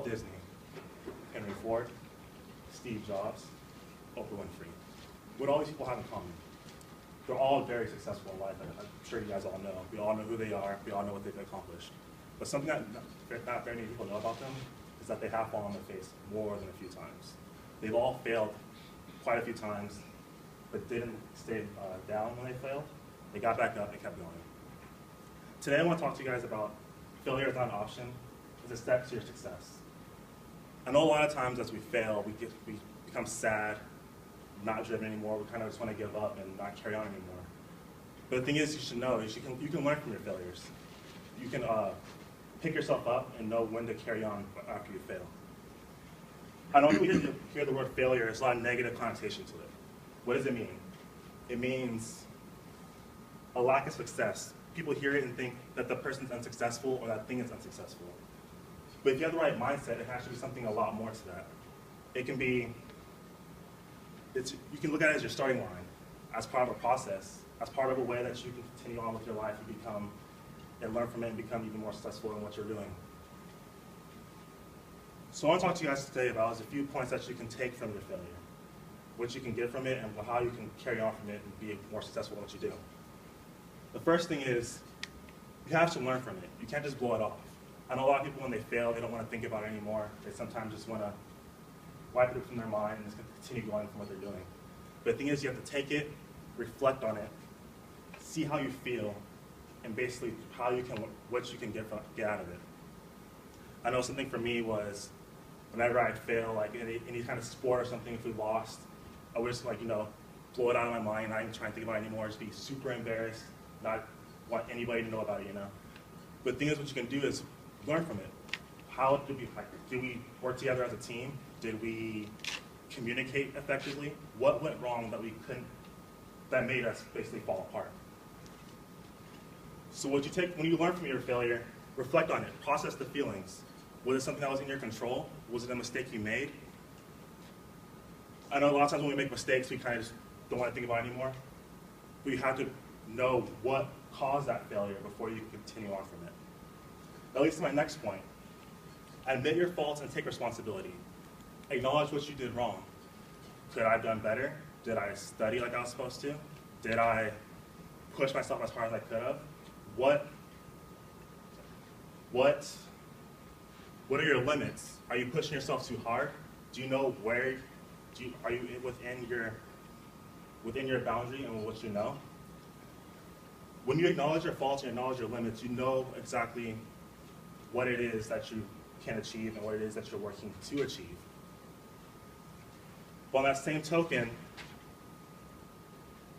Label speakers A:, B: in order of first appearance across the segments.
A: Walt Disney, Henry Ford, Steve Jobs, Oprah Winfrey. What do all these people have in common? They're all very successful in life. I'm sure you guys all know. We all know who they are. We all know what they've accomplished. But something that not very many people know about them is that they have fallen on their face more than a few times. They've all failed quite a few times, but didn't stay down when they failed. They got back up and kept going. Today I want to talk to you guys about failure is not an option. It's a step to your success. I know a lot of times as we fail, we become sad, not driven anymore. We kind of just want to give up and not carry on anymore. But the thing is, you should know is you can learn from your failures. You can pick yourself up and know when to carry on after you fail. I know when you hear the word failure, there's a lot of negative connotation to it. What does it mean? It means a lack of success. People hear it and think that the person's unsuccessful or that thing is unsuccessful. But if you have the right mindset, it can actually be something a lot more to that. It can be, you can look at it as your starting line, as part of a process, as part of a way that you can continue on with your life and learn from it and become even more successful in what you're doing. So I want to talk to you guys today about a few points that you can take from your failure, what you can get from it, and how you can carry on from it and be more successful in what you do. The first thing is, you have to learn from it. You can't just blow it off. I know a lot of people, when they fail, they don't want to think about it anymore. They sometimes just want to wipe it from their mind and just continue going from what they're doing. But the thing is, you have to take it, reflect on it, see how you feel, and basically what you can get out of it. I know something for me was, whenever I'd fail, like any kind of sport or something, if we lost, I would just blow it out of my mind, not even try and think about it anymore, just be super embarrassed, not want anybody to know about it, But the thing is, what you can do is learn from it. How did we work together as a team? Did we communicate effectively? What went wrong that made us basically fall apart? So when you learn from your failure, reflect on it, process the feelings. Was it something that was in your control? Was it a mistake you made? I know a lot of times when we make mistakes, we kind of just don't want to think about it anymore. But you have to know what caused that failure before you continue on from it. That leads to my next point. Admit your faults and take responsibility. Acknowledge what you did wrong. Could I have done better? Did I study like I was supposed to? Did I push myself as hard as I could have? What are your limits? Are you pushing yourself too hard? Do you know are you within your boundary and what you know? When you acknowledge your faults and acknowledge your limits, you know exactly what it is that you can achieve and what it is that you're working to achieve. But on that same token,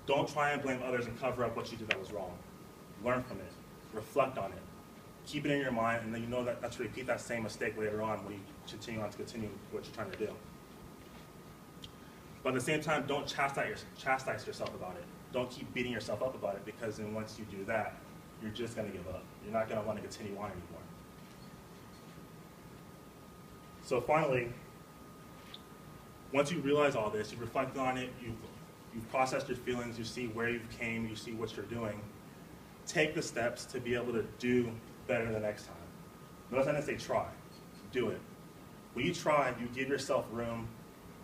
A: don't try and blame others and cover up what you did that was wrong. Learn from it. Reflect on it. Keep it in your mind, and then you know that not to repeat that same mistake later on when you continue what you're trying to do. But at the same time, don't chastise yourself about it. Don't keep beating yourself up about it, because then once you do that, you're just going to give up. You're not going to want to continue on anymore. So finally, once you realize all this, you reflect on it, you've processed your feelings, you see where you've came, you see what you're doing, take the steps to be able to do better the next time. Notice I didn't say try. Do it. When you try, you give yourself room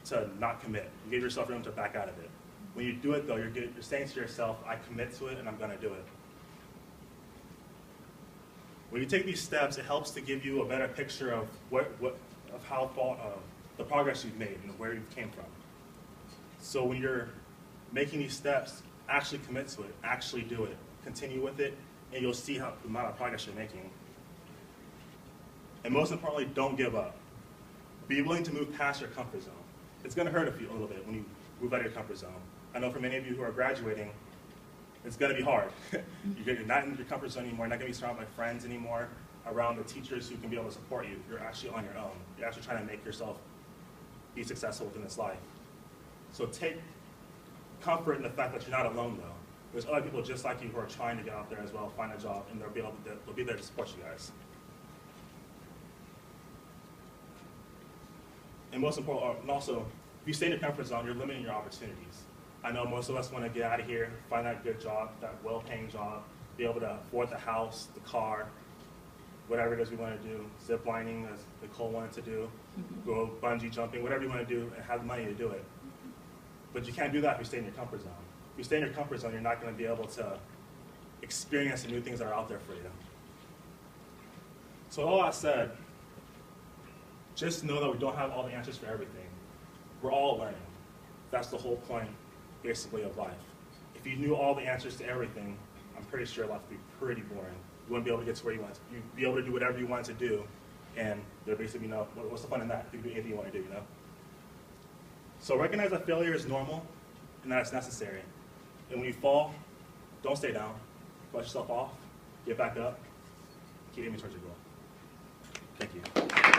A: to not commit. You give yourself room to back out of it. When you do it, though, you're saying to yourself, I commit to it and I'm going to do it. When you take these steps, it helps to give you a better picture of the progress you've made and where you came from. So when you're making these steps, actually commit to it, actually do it, continue with it, and you'll see the amount of progress you're making. And most importantly, don't give up. Be willing to move past your comfort zone. It's going to hurt a little bit when you move out of your comfort zone. I know for many of you who are graduating, it's going to be hard. You're not in your comfort zone anymore. You're not going to be surrounded by friends anymore, around the teachers who can be able to support you. You're actually on your own. You're actually trying to make yourself be successful within this life. So take comfort in the fact that you're not alone, though. There's other people just like you who are trying to get out there as well, find a job, and they'll be there to support you guys. And most important, and also, if you stay in your comfort zone, you're limiting your opportunities. I know most of us want to get out of here, find that good job, that well-paying job, be able to afford the house, the car, whatever it is we want to do, zip lining as Nicole wanted to do, go bungee jumping, whatever you want to do, and have the money to do it. But you can't do that if you stay in your comfort zone. If you stay in your comfort zone, you're not going to be able to experience the new things that are out there for you. So all that said, just know that we don't have all the answers for everything. We're all learning. That's the whole point, basically, of life. If you knew all the answers to everything, I'm pretty sure life would be pretty boring. You wouldn't be able to get to where you want to. You'd be able to do whatever you want to do, and there'd basically be what's the fun in that? You can do anything you want to do, you know? So recognize that failure is normal, and that it's necessary. And when you fall, don't stay down. Brush yourself off, get back up, keep aiming towards your goal. Thank you.